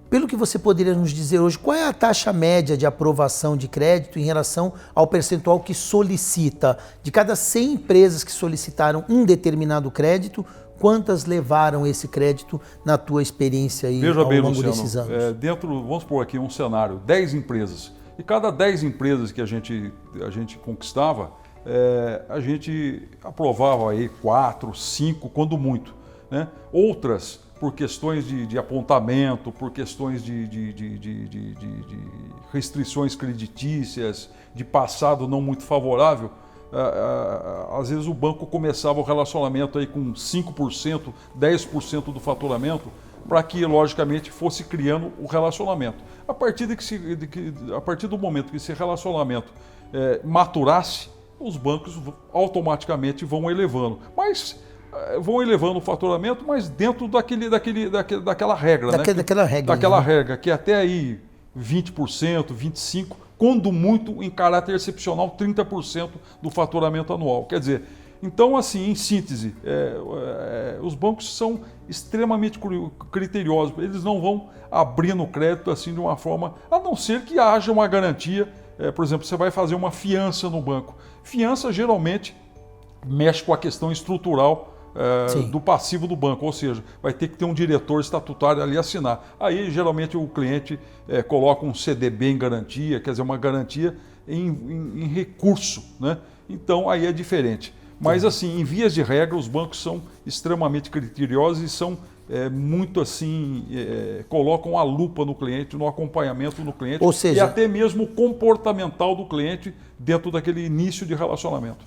Speaker 1: pelo que você poderia nos dizer hoje, qual é a taxa média de aprovação de crédito em relação ao percentual que solicita? De cada 100 empresas que solicitaram um determinado crédito, quantas levaram esse crédito na tua experiência aí ao longo desses anos?
Speaker 2: Vamos pôr aqui um cenário, 10 empresas. E cada 10 empresas que a gente conquistava, a gente aprovava aí 4, 5, quando muito, né? Outras, por questões de apontamento, por questões de restrições creditícias, de passado não muito favorável, às vezes o banco começava o relacionamento aí com 5%, 10% do faturamento, para que, logicamente, fosse criando o relacionamento. A partir do momento que esse relacionamento maturasse, os bancos automaticamente vão elevando. Mas vão elevando o faturamento, mas dentro daquela regra, né? Daquela regra, que até aí 20%, 25%, quando muito, em caráter excepcional, 30% do faturamento anual. Quer dizer, então, assim, em síntese, os bancos são extremamente criteriosos. Eles não vão abrir no crédito assim de uma forma, a não ser que haja uma garantia. Por exemplo, você vai fazer uma fiança no banco. Fiança, geralmente, mexe com a questão estrutural do passivo do banco, ou seja, vai ter que ter um diretor estatutário ali assinar. Aí, geralmente, o cliente coloca um CDB em garantia, quer dizer, uma garantia em recurso, né? Então, aí é diferente. Mas, assim, em vias de regra, os bancos são extremamente criteriosos e são muito assim, colocam a lupa no cliente, no acompanhamento do cliente, ou seja, e até mesmo comportamental do cliente dentro daquele início de relacionamento.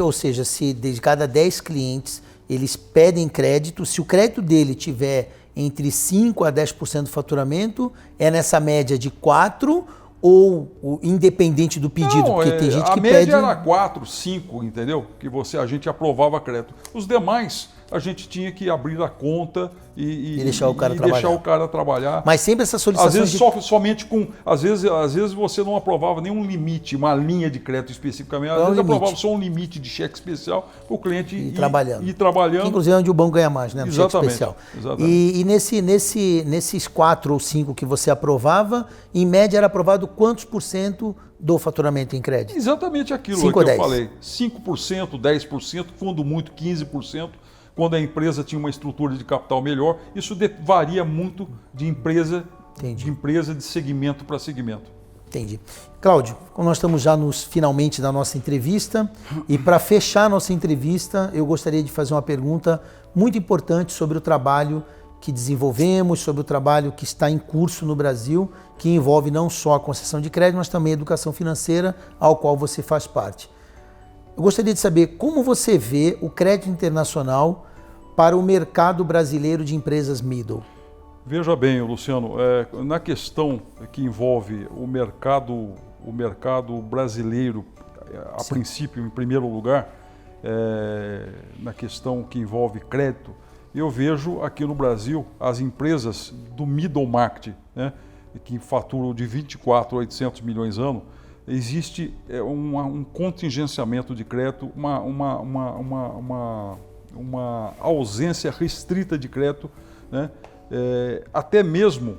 Speaker 1: Ou seja, se de cada 10 clientes eles pedem crédito, se o crédito dele tiver entre 5% a 10% do faturamento, é nessa média de 4%, ou independente do pedido?
Speaker 2: Não,
Speaker 1: porque tem gente que
Speaker 2: a média
Speaker 1: pede...
Speaker 2: era 4, 5, entendeu? Que a gente aprovava crédito. Os demais, a gente tinha que abrir a conta e deixar o cara trabalhar.
Speaker 1: Mas sempre essa solicitação...
Speaker 2: Às vezes somente com... Às vezes você não aprovava nenhum limite, uma linha de crédito especificamente. Às vezes aprovava só um limite de cheque especial para o cliente ir trabalhando. Que,
Speaker 1: inclusive é onde o banco ganha mais, né? No cheque especial.
Speaker 2: Exatamente.
Speaker 1: E nesses 4 ou 5 que você aprovava, em média era aprovado quantos % do faturamento em crédito?
Speaker 2: Exatamente aquilo que eu falei. 5%, 10%, quando muito 15%. quando a empresa tinha uma estrutura de capital melhor. Isso varia muito de empresa de segmento para segmento.
Speaker 1: Entendi. Cláudio, nós estamos já finalmente da nossa entrevista e para fechar a nossa entrevista, eu gostaria de fazer uma pergunta muito importante sobre o trabalho que desenvolvemos, sobre o trabalho que está em curso no Brasil, que envolve não só a concessão de crédito, mas também a educação financeira, ao qual você faz parte. Eu gostaria de saber como você vê o crédito internacional para o mercado brasileiro de empresas middle.
Speaker 2: Veja bem, Luciano, na questão que envolve o mercado brasileiro, a
Speaker 1: Sim.
Speaker 2: princípio, em primeiro lugar, na questão que envolve crédito, eu vejo aqui no Brasil as empresas do middle market, né, que faturam de 24 a 800 milhões ano, existe um contingenciamento de crédito, uma ausência restrita de crédito, né, até mesmo,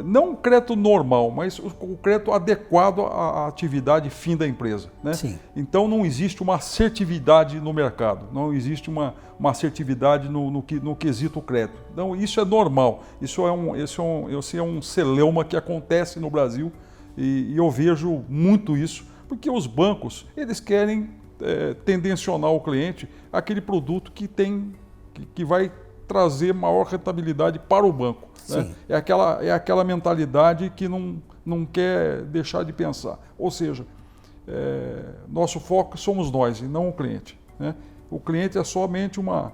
Speaker 2: não o crédito normal, mas o crédito adequado à atividade fim da empresa, né?
Speaker 1: Sim.
Speaker 2: Então não existe uma assertividade no mercado, não existe uma assertividade no quesito crédito. Então isso é normal, isso é um celeuma que acontece no Brasil e eu vejo muito isso, porque os bancos eles querem tendencionar o cliente àquele produto que vai trazer maior rentabilidade para o banco. Né? É aquela mentalidade que não quer deixar de pensar. Ou seja, nosso foco somos nós e não o cliente. Né? O cliente é somente uma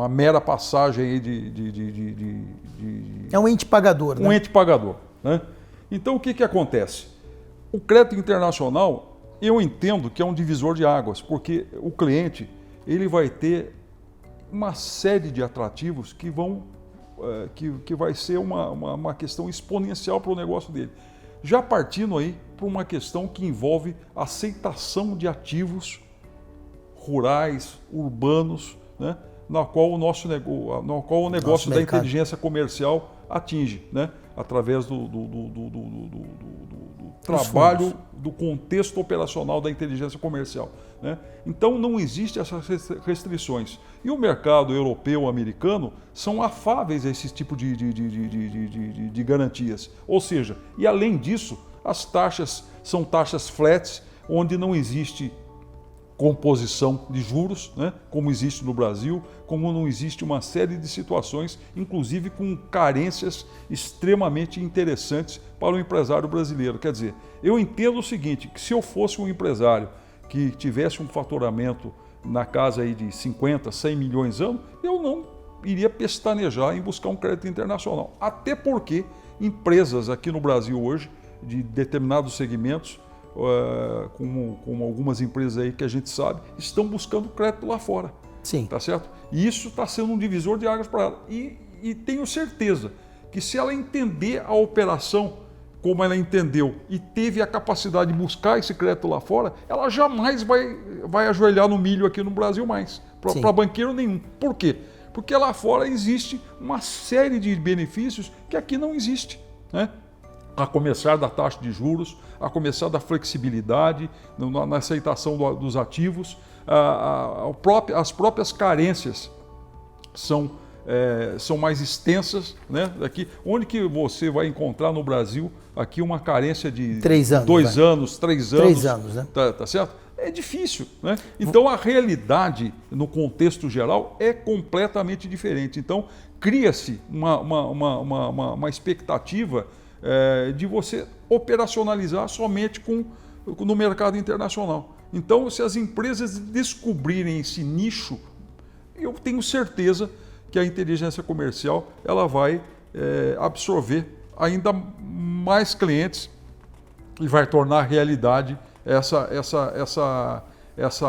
Speaker 2: mera passagem aí
Speaker 1: é um ente pagador.
Speaker 2: Um ente pagador. Né? Então o que acontece? O crédito internacional, eu entendo que é um divisor de águas, porque o cliente ele vai ter uma série de atrativos que vai ser uma questão exponencial para o negócio dele. Já partindo aí para uma questão que envolve aceitação de ativos rurais, urbanos, né, na qual o negócio da inteligência comercial atinge, né, através do trabalho, do contexto operacional da inteligência comercial. Né? Então não existem essas restrições. E o mercado europeu, americano, são afáveis a esse tipo de garantias. Ou seja, e além disso, as taxas são taxas flats, onde não existe composição de juros, né, como existe no Brasil, como não existe uma série de situações, inclusive com carências extremamente interessantes para o empresário brasileiro. Quer dizer, eu entendo o seguinte, que se eu fosse um empresário que tivesse um faturamento na casa aí de 50, 100 milhões ano, eu não iria pestanejar em buscar um crédito internacional. Até porque empresas aqui no Brasil hoje, de determinados segmentos, como algumas empresas aí que a gente sabe, estão buscando crédito lá fora.
Speaker 1: Sim.
Speaker 2: Tá certo? E isso está sendo um divisor de águas para ela. E tenho certeza que se ela entender a operação como ela entendeu e teve a capacidade de buscar esse crédito lá fora, ela jamais vai ajoelhar no milho aqui no Brasil mais, para banqueiro nenhum. Por quê? Porque lá fora existe uma série de benefícios que aqui não existe, né? A começar da taxa de juros, a começar da flexibilidade na aceitação dos ativos, as próprias carências são mais extensas, né? Aqui, onde que você vai encontrar no Brasil aqui uma carência de
Speaker 1: 3 anos,
Speaker 2: 2 anos, 3 anos?
Speaker 1: 3 anos, né?
Speaker 2: Tá certo? É difícil, né? Então a realidade no contexto geral é completamente diferente. Então cria-se uma expectativa de você operacionalizar somente no mercado internacional. Então, se as empresas descobrirem esse nicho, eu tenho certeza que a inteligência comercial ela vai absorver ainda mais clientes e vai tornar realidade essa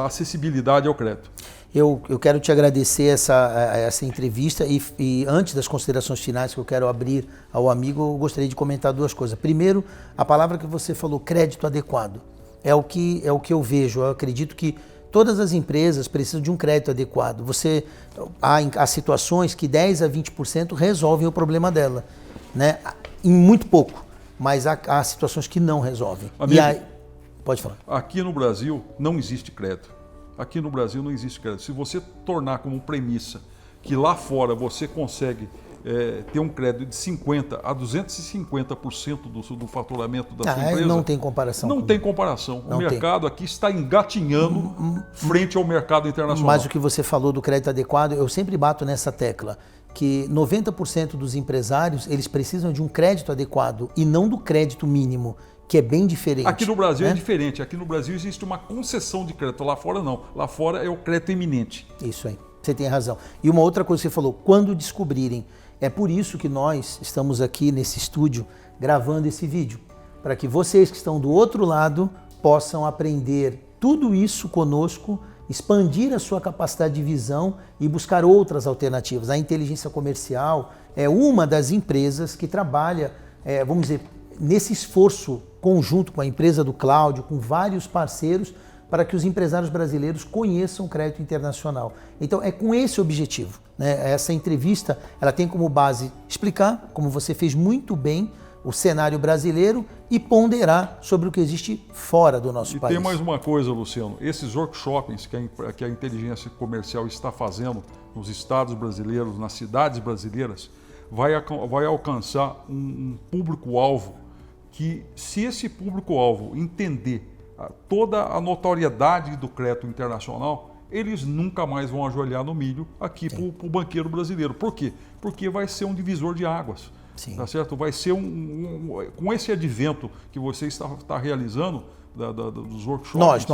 Speaker 2: acessibilidade ao crédito.
Speaker 1: Eu quero te agradecer essa entrevista e antes das considerações finais que eu quero abrir ao amigo, eu gostaria de comentar 2 coisas. Primeiro, a palavra que você falou, crédito adequado, é o que eu vejo. Eu acredito que todas as empresas precisam de um crédito adequado. Há situações que 10 a 20% resolvem o problema dela, né? Em muito pouco, mas há situações que não resolvem.
Speaker 2: Amigo,
Speaker 1: pode falar.
Speaker 2: Aqui no Brasil não existe crédito. Aqui no Brasil não existe crédito. Se você tornar como premissa que lá fora você consegue ter um crédito de 50% a 250% do faturamento da sua empresa...
Speaker 1: Não tem comparação.
Speaker 2: Não tem comparação. O mercado aqui está engatinhando frente ao mercado internacional.
Speaker 1: Mas o que você falou do crédito adequado, eu sempre bato nessa tecla, que 90% dos empresários, eles precisam de um crédito adequado e não do crédito mínimo, que é bem diferente.
Speaker 2: Aqui no Brasil é diferente. Aqui no Brasil existe uma concessão de crédito. Lá fora não. Lá fora é o crédito iminente.
Speaker 1: Isso aí. Você tem razão. E uma outra coisa que você falou, quando descobrirem, é por isso que nós estamos aqui nesse estúdio gravando esse vídeo, para que vocês que estão do outro lado possam aprender tudo isso conosco, expandir a sua capacidade de visão e buscar outras alternativas. A inteligência comercial é uma das empresas que trabalha, vamos dizer, nesse esforço conjunto com a empresa do Cláudio, com vários parceiros, para que os empresários brasileiros conheçam o crédito internacional. Então é com esse objetivo, né? Essa entrevista ela tem como base explicar, como você fez muito bem, o cenário brasileiro e ponderar sobre o que existe fora do nosso país.
Speaker 2: E tem mais uma coisa, Luciano, esses workshops que a inteligência comercial está fazendo nos estados brasileiros, nas cidades brasileiras, vai alcançar um público-alvo que, se esse público-alvo entender toda a notoriedade do crédito internacional, eles nunca mais vão ajoelhar no milho aqui para o banqueiro brasileiro. Por quê? Porque vai ser um divisor de águas.
Speaker 1: Sim.
Speaker 2: Tá certo? Vai ser com esse advento que você está realizando dos workshops.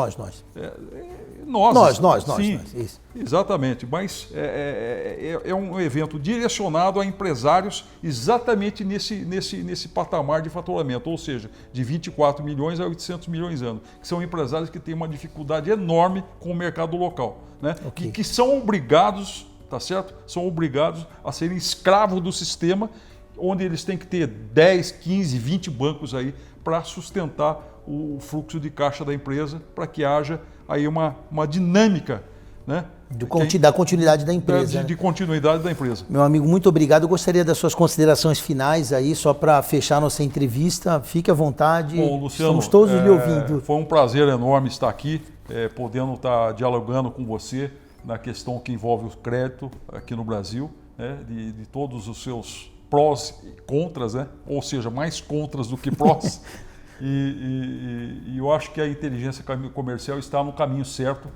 Speaker 1: Nós.
Speaker 2: Sim,
Speaker 1: isso.
Speaker 2: Exatamente. Mas é um evento direcionado a empresários exatamente nesse patamar de faturamento, ou seja, de 24 milhões a 800 milhões ano, que são empresários que têm uma dificuldade enorme com o mercado local, né?
Speaker 1: Okay.
Speaker 2: E que são obrigados, tá certo? São obrigados a serem escravos do sistema, onde eles têm que ter 10, 15, 20 bancos aí para sustentar o fluxo de caixa da empresa, para que haja aí uma dinâmica, né?
Speaker 1: Da continuidade da empresa.
Speaker 2: De continuidade da empresa.
Speaker 1: Meu amigo, muito obrigado. Eu gostaria das suas considerações finais aí, só para fechar nossa entrevista. Fique à vontade.
Speaker 2: Bom, Luciano,
Speaker 1: estamos todos lhe ouvindo.
Speaker 2: Foi um prazer enorme estar aqui, podendo estar dialogando com você na questão que envolve o crédito aqui no Brasil, né? De todos os seus prós e contras, né? Ou seja, mais contras do que prós. E eu acho que a inteligência comercial está no caminho certo,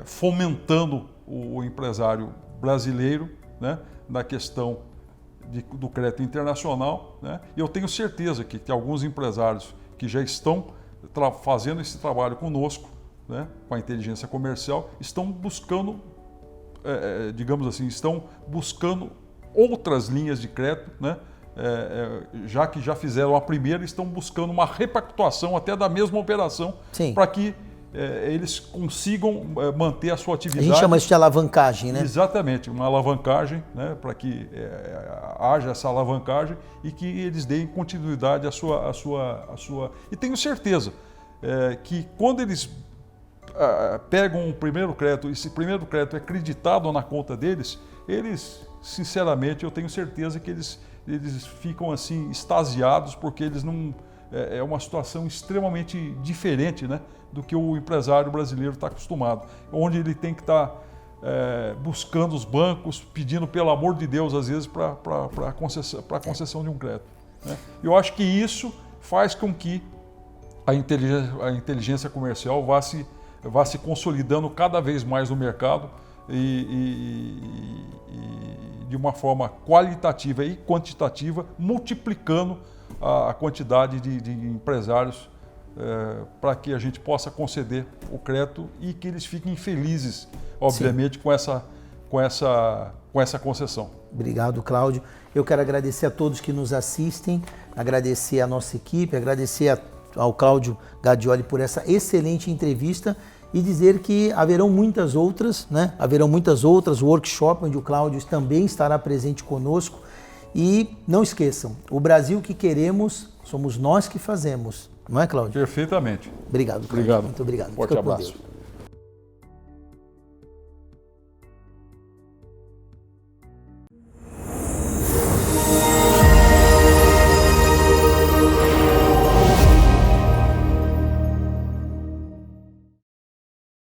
Speaker 2: fomentando o empresário brasileiro, né, na questão do crédito internacional, né? E eu tenho certeza que alguns empresários que já estão fazendo esse trabalho conosco, né, com a inteligência comercial, estão buscando, digamos assim, estão buscando outras linhas de crédito, né? Já que já fizeram a primeira, estão buscando uma repactuação até da mesma operação, para que eles consigam manter a sua atividade.
Speaker 1: A gente chama isso de alavancagem, né?
Speaker 2: Exatamente, uma alavancagem, né, para que haja essa alavancagem e que eles deem continuidade à sua... E tenho certeza que quando eles pegam o primeiro crédito, esse primeiro crédito é creditado na conta deles, eles, sinceramente, eu tenho certeza que eles ficam assim extasiados, porque eles não... É uma situação extremamente diferente, né, do que o empresário brasileiro está acostumado, onde ele tem que estar buscando os bancos, pedindo pelo amor de Deus, às vezes, para a concessão de um crédito, né? Eu acho que isso faz com que a inteligência comercial vá se consolidando cada vez mais no mercado e de uma forma qualitativa e quantitativa, multiplicando a quantidade de empresários para que a gente possa conceder o crédito e que eles fiquem felizes, obviamente, com essa concessão.
Speaker 1: Obrigado, Cláudio. Eu quero agradecer a todos que nos assistem, agradecer a nossa equipe, agradecer ao Cláudio Gadioli por essa excelente entrevista e dizer que haverão muitas outras, né? Haverão muitas outras workshops onde o Cláudio também estará presente conosco. E não esqueçam, o Brasil que queremos somos nós que fazemos, não é, Cláudio?
Speaker 2: Perfeitamente.
Speaker 1: Obrigado, Cláudio.
Speaker 2: Obrigado.
Speaker 1: Muito obrigado.
Speaker 2: Forte abraço.